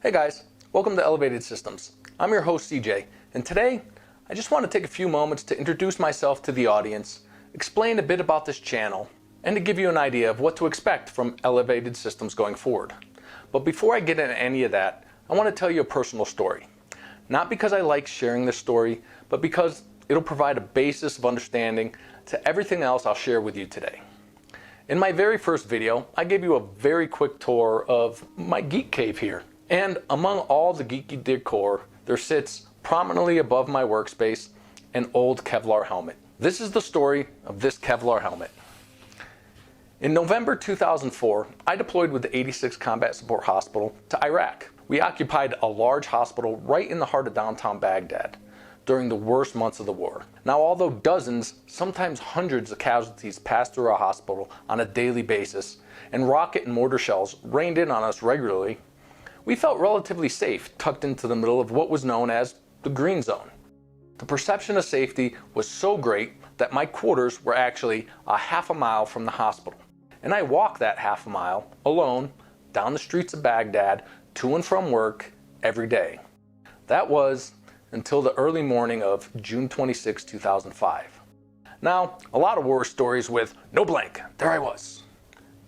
Hey guys, welcome to Elevated Systems. I'm your host CJ, and today I just want to take a few moments to introduce myself to the audience, explain a bit about this channel, and to give you an idea of what to expect from Elevated Systems going forward. But before I get into any of that, I want to tell you a personal story. Not because I like sharing this story, but because it'll provide a basis of understanding to everything else I'll share with you today. In my very first video, I gave you a very quick tour of my geek cave here. And among all the geeky decor, there sits prominently above my workspace an old Kevlar helmet. This is the story of this Kevlar helmet. In November 2004, I deployed with the 86th Combat Support Hospital to Iraq. We occupied a large hospital right in the heart of downtown Baghdad during the worst months of the war. Now, although dozens, sometimes hundreds of casualties passed through our hospital on a daily basis, and rocket and mortar shells rained in on us regularly, we felt relatively safe tucked into the middle of what was known as the green zone. The perception of safety was so great that my quarters were actually a half a mile from the hospital. And I walked that half a mile alone down the streets of Baghdad to and from work every day. That was until the early morning of June 26, 2005. Now, a lot of war stories with no blank, there I was.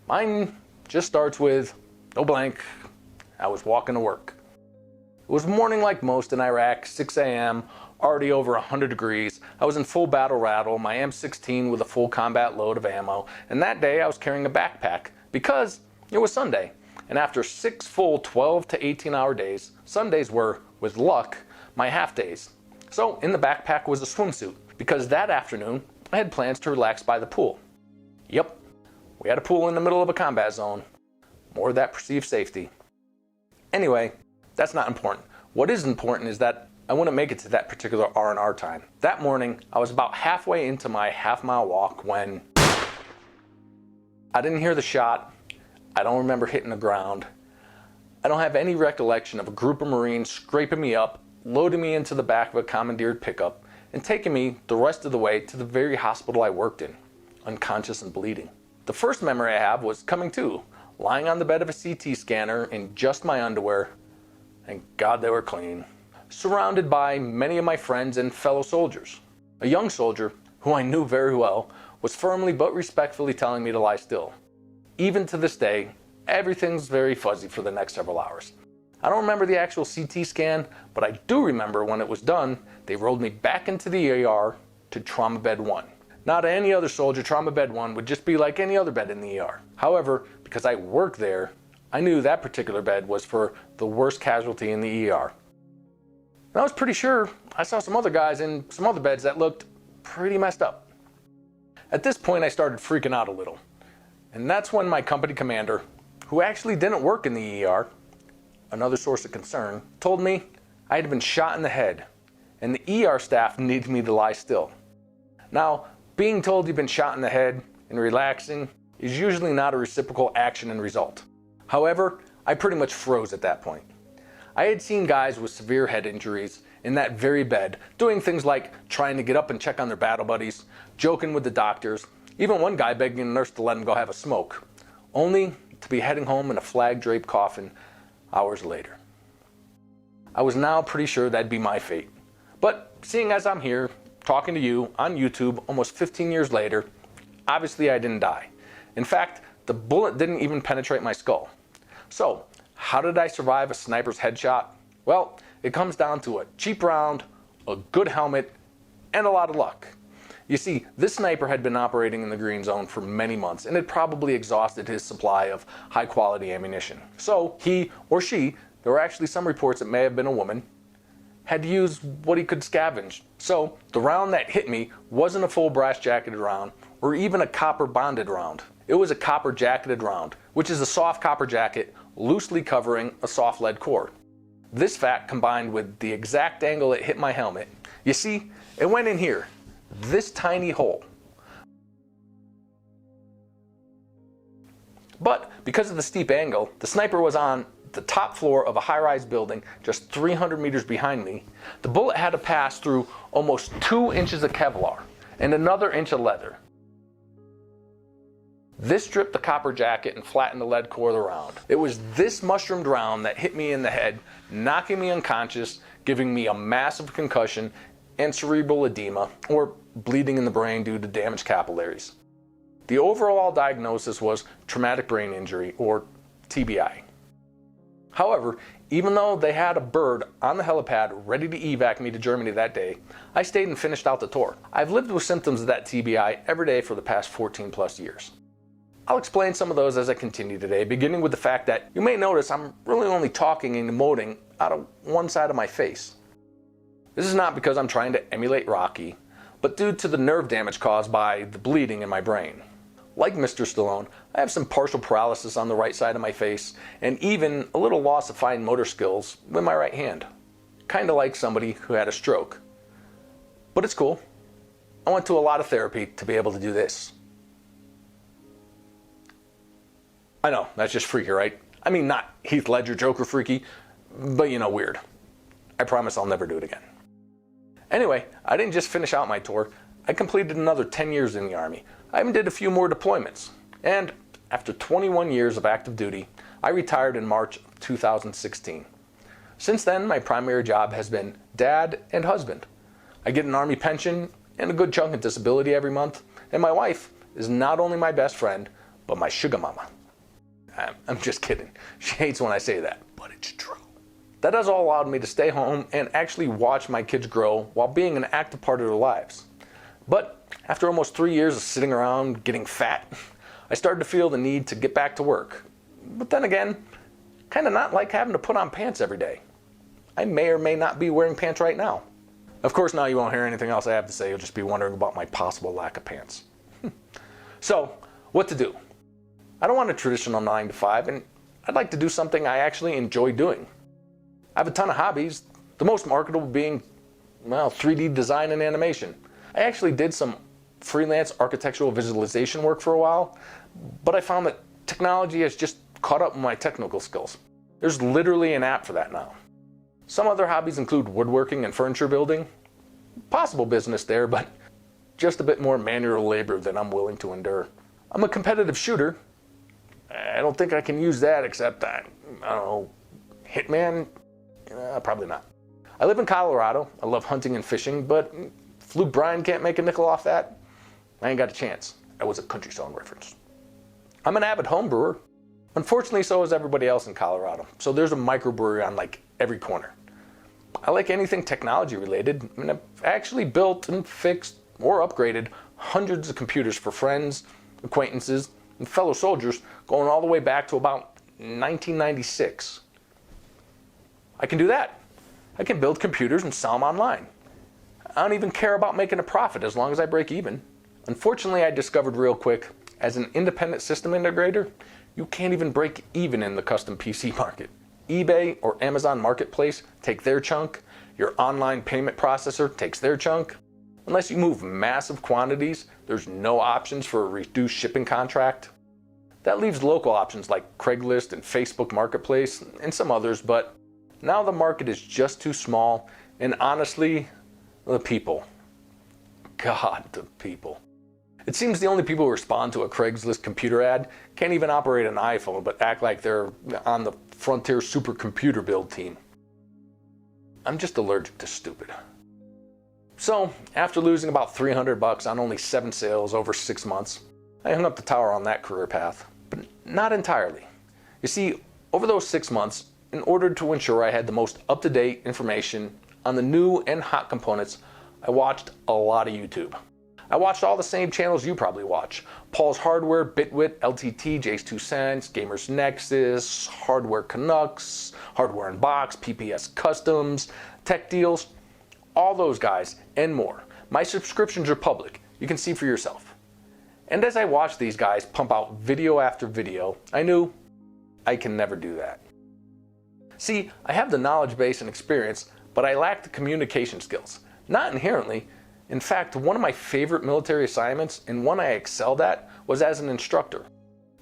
Mine just starts with no blank, I was walking to work. It was morning like most in Iraq, 6 a.m., already over 100 degrees. I was in full battle rattle, my M16 with a full combat load of ammo, and that day I was carrying a backpack because it was Sunday. And after 6 full 12 to 18 hour days, Sundays were, with luck, my half days. So in the backpack was a swimsuit because that afternoon I had plans to relax by the pool. Yep, we had a pool in the middle of a combat zone. More of that perceived safety. Anyway, that's not important. What is important is that I wouldn't make it to that particular R&R time. That morning, I was about halfway into my half-mile walk when I didn't hear the shot. I don't remember hitting the ground. I don't have any recollection of a group of Marines scraping me up, loading me into the back of a commandeered pickup, and taking me the rest of the way to the very hospital I worked in, unconscious and bleeding. The first memory I have was coming to, lying on the bed of a CT scanner in just my underwear, and God they were clean, surrounded by many of my friends and fellow soldiers. A young soldier, who I knew very well, was firmly but respectfully telling me to lie still. Even to this day, everything's very fuzzy for the next several hours. I don't remember the actual CT scan, but I do remember when it was done, they rolled me back into the ER to Trauma Bed 1. Now, to any other soldier, Trauma Bed 1 would just be like any other bed in the ER. However, because I worked there, I knew that particular bed was for the worst casualty in the ER. And I was pretty sure I saw some other guys in some other beds that looked pretty messed up. At this point, I started freaking out a little. And that's when my company commander, who actually didn't work in the ER, another source of concern, told me I had been shot in the head and the ER staff needed me to lie still. Now, being told you've been shot in the head and relaxing is usually not a reciprocal action and result. However, I pretty much froze at that point. I had seen guys with severe head injuries in that very bed doing things like trying to get up and check on their battle buddies, joking with the doctors, even one guy begging a nurse to let him go have a smoke, only to be heading home in a flag-draped coffin hours later. I was now pretty sure that'd be my fate. But seeing as I'm here, talking to you on YouTube almost 15 years later, obviously I didn't die. In fact, the bullet didn't even penetrate my skull. So, how did I survive a sniper's headshot? Well, it comes down to a cheap round, a good helmet, and a lot of luck. You see, this sniper had been operating in the green zone for many months and had probably exhausted his supply of high-quality ammunition. So, he or she, there were actually some reports it may have been a woman, had to use what he could scavenge. So, the round that hit me wasn't a full brass-jacketed round or even a copper-bonded round. It was a copper-jacketed round, which is a soft copper jacket loosely covering a soft lead core. This fact combined with the exact angle it hit my helmet, you see, it went in here, this tiny hole. But because of the steep angle, the sniper was on the top floor of a high-rise building just 300 meters behind me. The bullet had to pass through almost 2 inches of Kevlar and another inch of leather. This stripped the copper jacket and flattened the lead core of the round. It was this mushroomed round that hit me in the head, knocking me unconscious, giving me a massive concussion and cerebral edema, or bleeding in the brain due to damaged capillaries. The overall diagnosis was traumatic brain injury, or TBI. However, even though they had a bird on the helipad ready to evac me to Germany that day, I stayed and finished out the tour. I've lived with symptoms of that TBI every day for the past 14 plus years. I'll explain some of those as I continue today, beginning with the fact that you may notice I'm really only talking and emoting out of one side of my face. This is not because I'm trying to emulate Rocky, but due to the nerve damage caused by the bleeding in my brain. Like Mr. Stallone, I have some partial paralysis on the right side of my face, and even a little loss of fine motor skills with my right hand. Kinda like somebody who had a stroke. But it's cool. I went to a lot of therapy to be able to do this. I know, that's just freaky, right? I mean, not Heath Ledger Joker freaky, but weird. I promise I'll never do it again. Anyway, I didn't just finish out my tour, I completed another 10 years in the Army. I even did a few more deployments. And after 21 years of active duty, I retired in March of 2016. Since then, my primary job has been dad and husband. I get an Army pension and a good chunk of disability every month, and my wife is not only my best friend, but my sugar mama. I'm just kidding. She hates when I say that, but it's true. That has all allowed me to stay home and actually watch my kids grow while being an active part of their lives. But after almost 3 years of sitting around getting fat, I started to feel the need to get back to work. But then again, kind of not like having to put on pants every day. I may or may not be wearing pants right now. Of course, now you won't hear anything else I have to say. You'll just be wondering about my possible lack of pants. So, what to do? I don't want a traditional 9 to 5, and I'd like to do something I actually enjoy doing. I have a ton of hobbies, the most marketable being, 3D design and animation. I actually did some freelance architectural visualization work for a while, but I found that technology has just caught up with my technical skills. There's literally an app for that now. Some other hobbies include woodworking and furniture building. Possible business there, but just a bit more manual labor than I'm willing to endure. I'm a competitive shooter. I don't think I can use that except, I don't know, Hitman? Probably not. I live in Colorado. I love hunting and fishing, but if Luke Bryan can't make a nickel off that, I ain't got a chance. That was a country song reference. I'm an avid home brewer. Unfortunately, so is everybody else in Colorado. So there's a microbrewery on like every corner. I like anything technology related. I mean, I've actually built and fixed or upgraded hundreds of computers for friends, acquaintances, and fellow soldiers going all the way back to about 1996. I can do that. I can build computers and sell them online. I don't even care about making a profit as long as I break even. Unfortunately, I discovered real quick, as an independent system integrator, you can't even break even in the custom PC market. eBay or Amazon Marketplace take their chunk, your online payment processor takes their chunk. Unless you move massive quantities, there's no options for a reduced shipping contract. That leaves local options like Craigslist and Facebook Marketplace and some others, but now the market is just too small, and honestly, the people. God, the people. It seems the only people who respond to a Craigslist computer ad can't even operate an iPhone, but act like they're on the Frontier supercomputer build team. I'm just allergic to stupid. So, after losing about $300 on only 7 sales over 6 months, I hung up the tower on that career path, but not entirely. You see, over those 6 months, in order to ensure I had the most up-to-date information on the new and hot components, I watched a lot of YouTube. I watched all the same channels you probably watch. Paul's Hardware, Bitwit, LTT, Jay's 2 Cents, Gamers Nexus, Hardware Canucks, Hardware Unbox, PPS Customs, Tech Deals, all those guys and more. My subscriptions are public. You can see for yourself. And as I watched these guys pump out video after video, I knew I can never do that. See, I have the knowledge base and experience, but I lack the communication skills. Not inherently. In fact, one of my favorite military assignments and one I excelled at was as an instructor.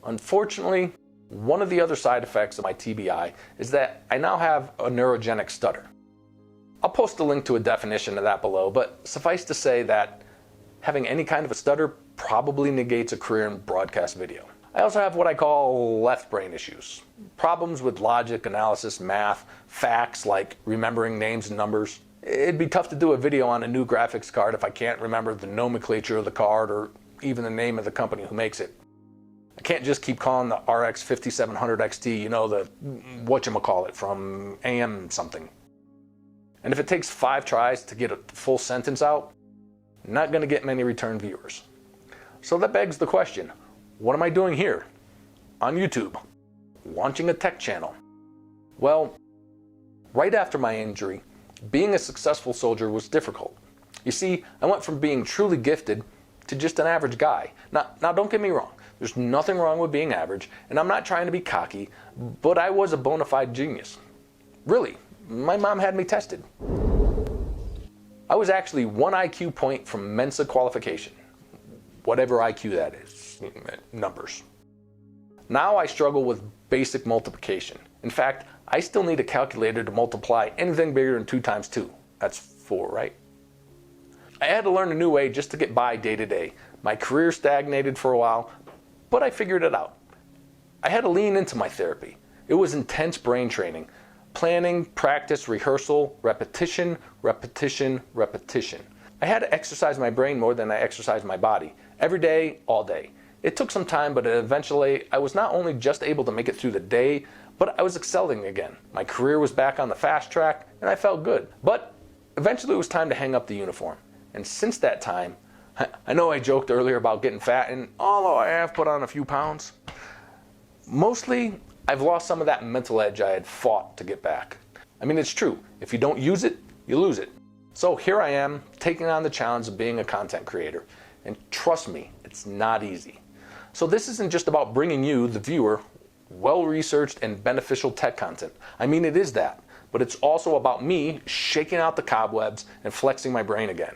Unfortunately, one of the other side effects of my TBI is that I now have a neurogenic stutter. I'll post a link to a definition of that below, but suffice to say that having any kind of a stutter probably negates a career in broadcast video. I also have what I call left brain issues. Problems with logic, analysis, math, facts like remembering names and numbers. It'd be tough to do a video on a new graphics card if I can't remember the nomenclature of the card or even the name of the company who makes it. I can't just keep calling the RX 5700 XT, you know, the whatchamacallit from AM something. And if it takes 5 tries to get a full sentence out, I'm not going to get many return viewers. So that begs the question, what am I doing here? On YouTube, launching a tech channel. Well, right after my injury, being a successful soldier was difficult. You see, I went from being truly gifted to just an average guy. Now don't get me wrong, there's nothing wrong with being average, and I'm not trying to be cocky, but I was a bona fide genius. Really, my mom had me tested. I was actually 1 IQ point from Mensa qualification. Whatever IQ that is, numbers. Now I struggle with basic multiplication. In fact, I still need a calculator to multiply anything bigger than 2 times 2. That's 4, right? I had to learn a new way just to get by day to day. My career stagnated for a while, but I figured it out. I had to lean into my therapy. It was intense brain training. Planning, practice, rehearsal, repetition, repetition, repetition. I had to exercise my brain more than I exercised my body. Every day, all day. It took some time, but eventually I was not only just able to make it through the day, but I was excelling again. My career was back on the fast track, and I felt good. But eventually it was time to hang up the uniform. And since that time, I know I joked earlier about getting fat, and although I have put on a few pounds, mostly I've lost some of that mental edge I had fought to get back. I mean, it's true. If you don't use it, you lose it. So here I am, taking on the challenge of being a content creator. And trust me, it's not easy. So this isn't just about bringing you, the viewer, well-researched and beneficial tech content. I mean, it is that. But it's also about me shaking out the cobwebs and flexing my brain again.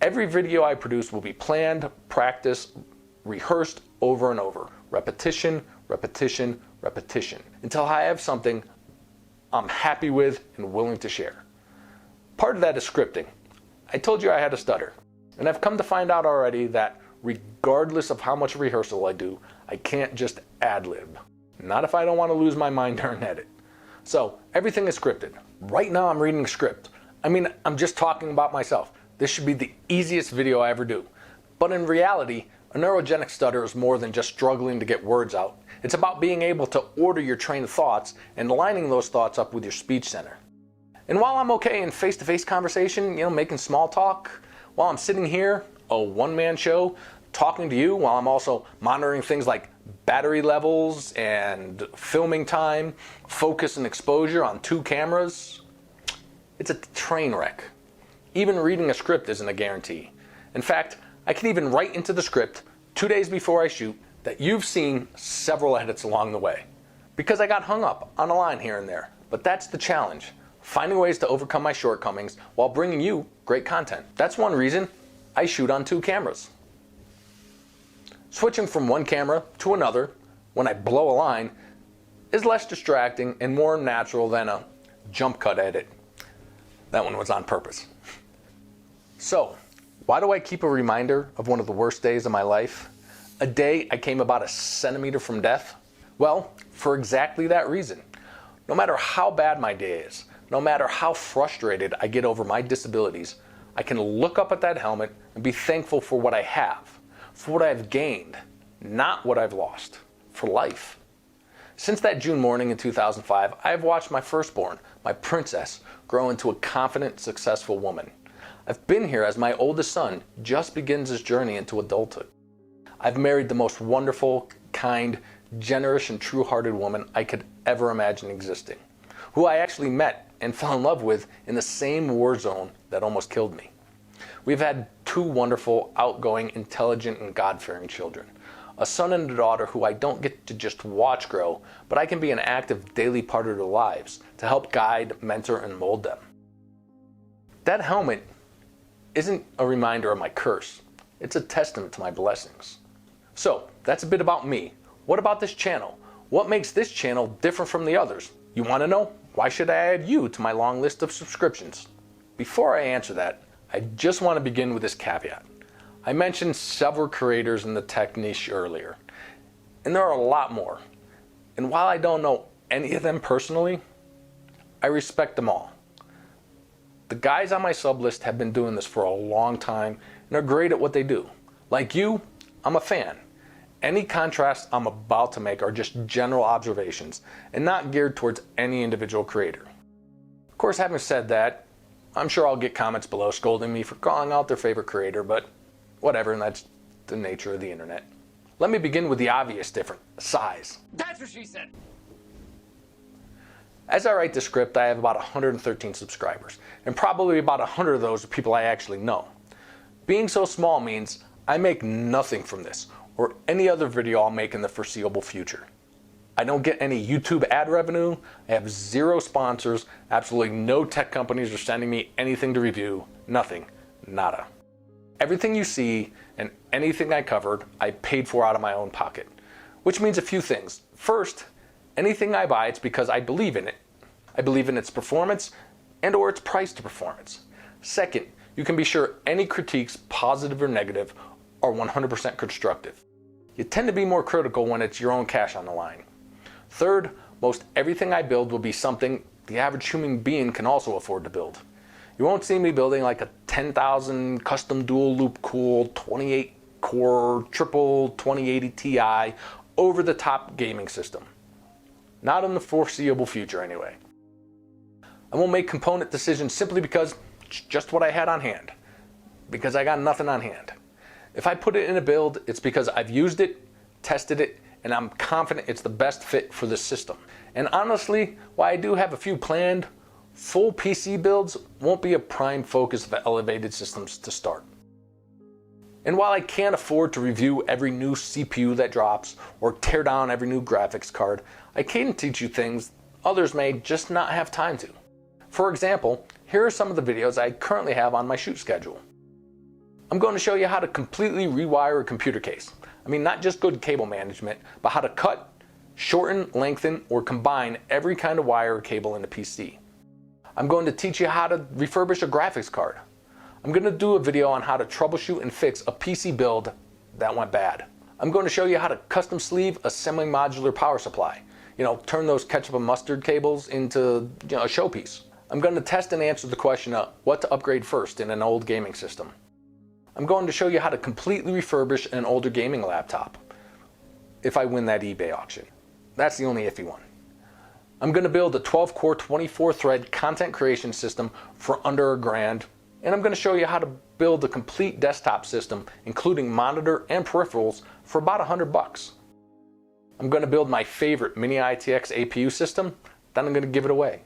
Every video I produce will be planned, practiced, rehearsed over and over. Repetition, repetition, repetition. Until I have something I'm happy with and willing to share. Part of that is scripting. I told you I had a stutter. And I've come to find out already that regardless of how much rehearsal I do, I can't just ad-lib. Not if I don't want to lose my mind during edit. So everything is scripted. Right now I'm reading a script. I mean, I'm just talking about myself. This should be the easiest video I ever do. But in reality, a neurogenic stutter is more than just struggling to get words out. It's about being able to order your train of thoughts and lining those thoughts up with your speech center. And while I'm okay in face-to-face conversation, making small talk, while I'm sitting here, a one-man show, talking to you, while I'm also monitoring things like battery levels and filming time, focus and exposure on 2 cameras, it's a train wreck. Even reading a script isn't a guarantee. In fact, I can even write into the script 2 days before I shoot that you've seen several edits along the way. Because I got hung up on a line here and there. But that's the challenge. Finding ways to overcome my shortcomings while bringing you great content. That's one reason I shoot on 2 cameras. Switching from one camera to another when I blow a line is less distracting and more natural than a jump cut edit. That one was on purpose. So, why do I keep a reminder of one of the worst days of my life? A day I came about a centimeter from death? Well, for exactly that reason. No matter how bad my day is, no matter how frustrated I get over my disabilities, I can look up at that helmet and be thankful for what I have, for what I've gained, not what I've lost, for life. Since that June morning in 2005, I have watched my firstborn, my princess, grow into a confident, successful woman. I've been here as my oldest son just begins his journey into adulthood. I've married the most wonderful, kind, generous, and true-hearted woman I could ever imagine existing, who I actually met and fell in love with in the same war zone that almost killed me. We've had 2 wonderful, outgoing, intelligent, and God-fearing children. A son and a daughter who I don't get to just watch grow, but I can be an active daily part of their lives to help guide, mentor, and mold them. That helmet isn't a reminder of my curse. It's a testament to my blessings. So, that's a bit about me. What about this channel? What makes this channel different from the others? You want to know? Why should I add you to my long list of subscriptions? Before I answer that, I just want to begin with this caveat. I mentioned several creators in the tech niche earlier, and there are a lot more. And while I don't know any of them personally, I respect them all. The guys on my sub list have been doing this for a long time and are great at what they do. Like you, I'm a fan. Any contrasts I'm about to make are just general observations and not geared towards any individual creator. Of course, having said that, I'm sure I'll get comments below scolding me for calling out their favorite creator, but whatever, and that's the nature of the internet. Let me begin with the obvious difference: size. That's what she said. As I write the script, I have about 113 subscribers, and probably about 100 of those are people I actually know. Being so small means I make nothing from this, or any other video I'll make in the foreseeable future. I don't get any YouTube ad revenue, I have zero sponsors, absolutely no tech companies are sending me anything to review, nothing, nada. Everything you see and anything I covered, I paid for out of my own pocket, which means a few things. First, anything I buy, it's because I believe in it. I believe in its performance and or its price to performance. Second, you can be sure any critiques, positive or negative, are 100% constructive. You tend to be more critical when it's your own cash on the line. Third, most everything I build will be something the average human being can also afford to build. You won't see me building like a 10,000 custom dual loop cooled 28 core triple 2080 Ti over the top gaming system. Not in the foreseeable future anyway. I won't make component decisions simply because it's just what I had on hand. Because I got nothing on hand. If I put it in a build, it's because I've used it, tested it, and I'm confident it's the best fit for this system. And honestly, while I do have a few planned, full PC builds won't be a prime focus of Elevated Systems to start. And while I can't afford to review every new CPU that drops or tear down every new graphics card, I can teach you things others may just not have time to. For example, here are some of the videos I currently have on my shoot schedule. I'm going to show you how to completely rewire a computer case. I mean, not just good cable management, but how to cut, shorten, lengthen, or combine every kind of wire or cable in a PC. I'm going to teach you how to refurbish a graphics card. I'm going to do a video on how to troubleshoot and fix a PC build that went bad. I'm going to show you how to custom sleeve a semi-modular power supply. Turn those ketchup and mustard cables into a showpiece. I'm going to test and answer the question of what to upgrade first in an old gaming system. I'm going to show you how to completely refurbish an older gaming laptop if I win that eBay auction. That's the only iffy one. I'm going to build a 12-core, 24-thread content creation system for under $1,000, and I'm going to show you how to build a complete desktop system, including monitor and peripherals, for about $100. I'm going to build my favorite Mini ITX APU system, then I'm going to give it away.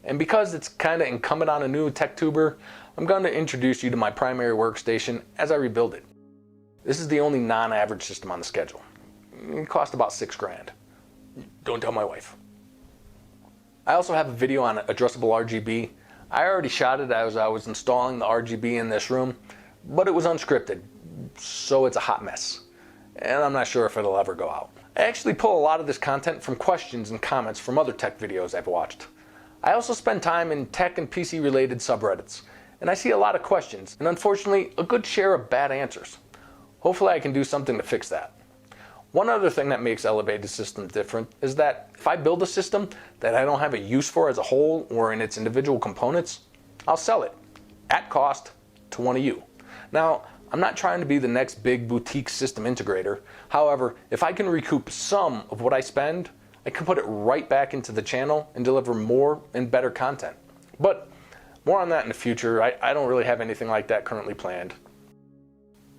And because it's kind of incumbent on a new tech tuber, I'm going to introduce you to my primary workstation as I rebuild it. This is the only non-average system on the schedule. It cost about $6,000. Don't tell my wife. I also have a video on addressable RGB. I already shot it as I was installing the RGB in this room, but it was unscripted, so it's a hot mess. And I'm not sure if it'll ever go out. I actually pull a lot of this content from questions and comments from other tech videos I've watched. I also spend time in tech and PC related subreddits, and I see a lot of questions, and unfortunately a good share of bad answers. Hopefully I can do something to fix that. One other thing that makes Elevated Systems different is that if I build a system that I don't have a use for as a whole or in its individual components, I'll sell it at cost to one of you. Now, I'm not trying to be the next big boutique system integrator. However, if I can recoup some of what I spend, I can put it right back into the channel and deliver more and better content. But more on that in the future. I don't really have anything like that currently planned.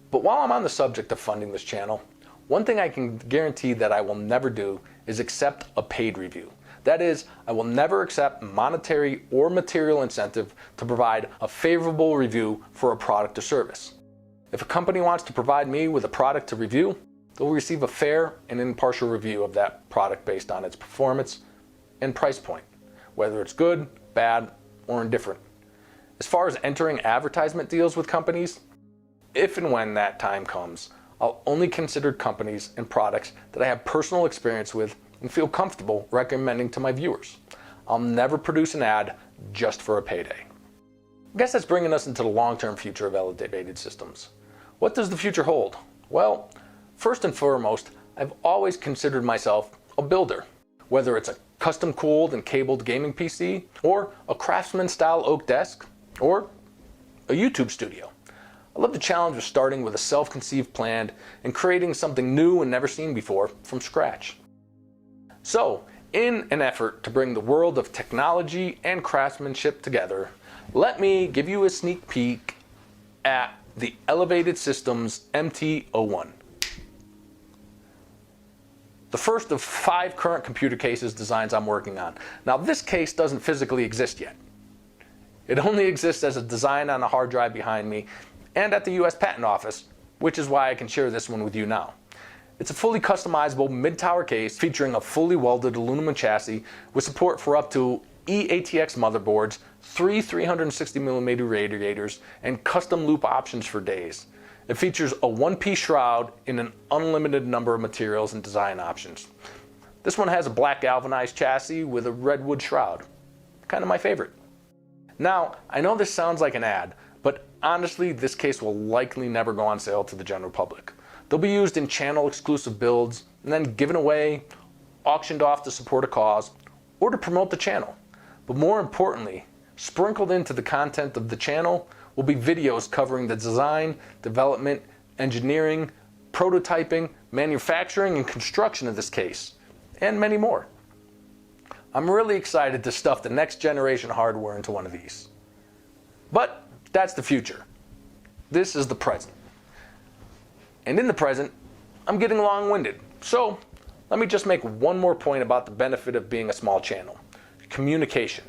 But while I'm on the subject of funding this channel, one thing I can guarantee that I will never do is accept a paid review. That is, I will never accept monetary or material incentive to provide a favorable review for a product or service. If a company wants to provide me with a product to review, they'll receive a fair and impartial review of that product based on its performance and price point, whether it's good, bad, or indifferent. As far as entering advertisement deals with companies, if and when that time comes, I'll only consider companies and products that I have personal experience with and feel comfortable recommending to my viewers. I'll never produce an ad just for a payday. I guess that's bringing us into the long-term future of Elevated Systems. What does the future hold? Well, first and foremost, I've always considered myself a builder. Whether it's a custom cooled and cabled gaming PC, or a craftsman style oak desk, or a YouTube studio. I love the challenge of starting with a self-conceived plan and creating something new and never seen before from scratch. So, in an effort to bring the world of technology and craftsmanship together, let me give you a sneak peek at the Elevated Systems MT-01. The first of 5 current computer cases designs I'm working on. Now, this case doesn't physically exist yet. It only exists as a design on a hard drive behind me and at the US Patent Office, which is why I can share this one with you now. It's a fully customizable mid-tower case featuring a fully welded aluminum chassis with support for up to eATX motherboards, 3 360mm radiators, and custom loop options for days. It features a one-piece shroud in an unlimited number of materials and design options. This one has a black galvanized chassis with a redwood shroud. Kind of my favorite. Now, I know this sounds like an ad, but honestly, this case will likely never go on sale to the general public. They'll be used in channel exclusive builds and then given away, auctioned off to support a cause, or to promote the channel. But more importantly, sprinkled into the content of the channel will be videos covering the design, development, engineering, prototyping, manufacturing, and construction of this case, and many more. I'm really excited to stuff the next generation hardware into one of these. But that's the future. This is the present. And in the present, I'm getting long-winded. So let me just make one more point about the benefit of being a small channel. Communication.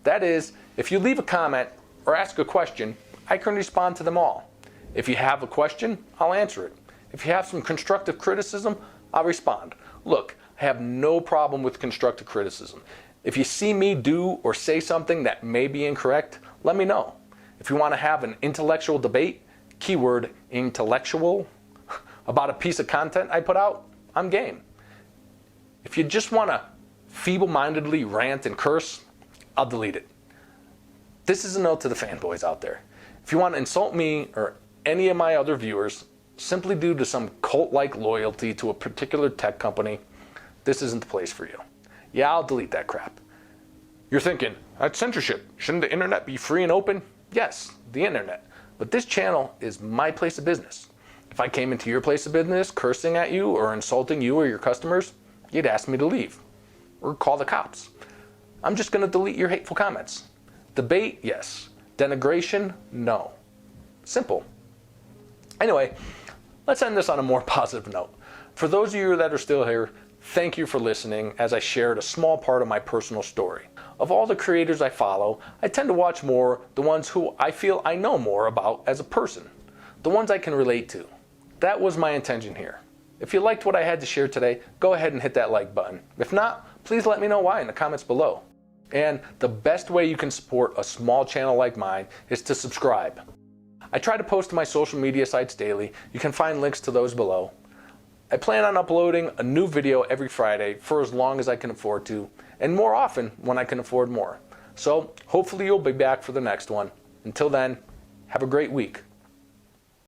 That is, if you leave a comment or ask a question, I can respond to them all. If you have a question, I'll answer it. If you have some constructive criticism, I'll respond. Look, I have no problem with constructive criticism. If you see me do or say something that may be incorrect, let me know. If you want to have an intellectual debate, keyword intellectual, about a piece of content I put out, I'm game. If you just want to feeble-mindedly rant and curse, I'll delete it. This is a note to the fanboys out there. If you want to insult me or any of my other viewers simply due to some cult-like loyalty to a particular tech company, this isn't the place for you. Yeah, I'll delete that crap. You're thinking, that's censorship. Shouldn't the internet be free and open? Yes, the internet. But this channel is my place of business. If I came into your place of business cursing at you or insulting you or your customers, you'd ask me to leave or call the cops. I'm just going to delete your hateful comments. Debate, yes. Denigration, no. Simple. Anyway, let's end this on a more positive note. For those of you that are still here, thank you for listening as I shared a small part of my personal story. Of all the creators I follow, I tend to watch more the ones who I feel I know more about as a person. The ones I can relate to. That was my intention here. If you liked what I had to share today, go ahead and hit that like button. If not, please let me know why in the comments below. And the best way you can support a small channel like mine is to subscribe. I try to post to my social media sites daily. You can find links to those below. I plan on uploading a new video every Friday for as long as I can afford to, and more often when I can afford more. So hopefully you'll be back for the next one. Until then, have a great week.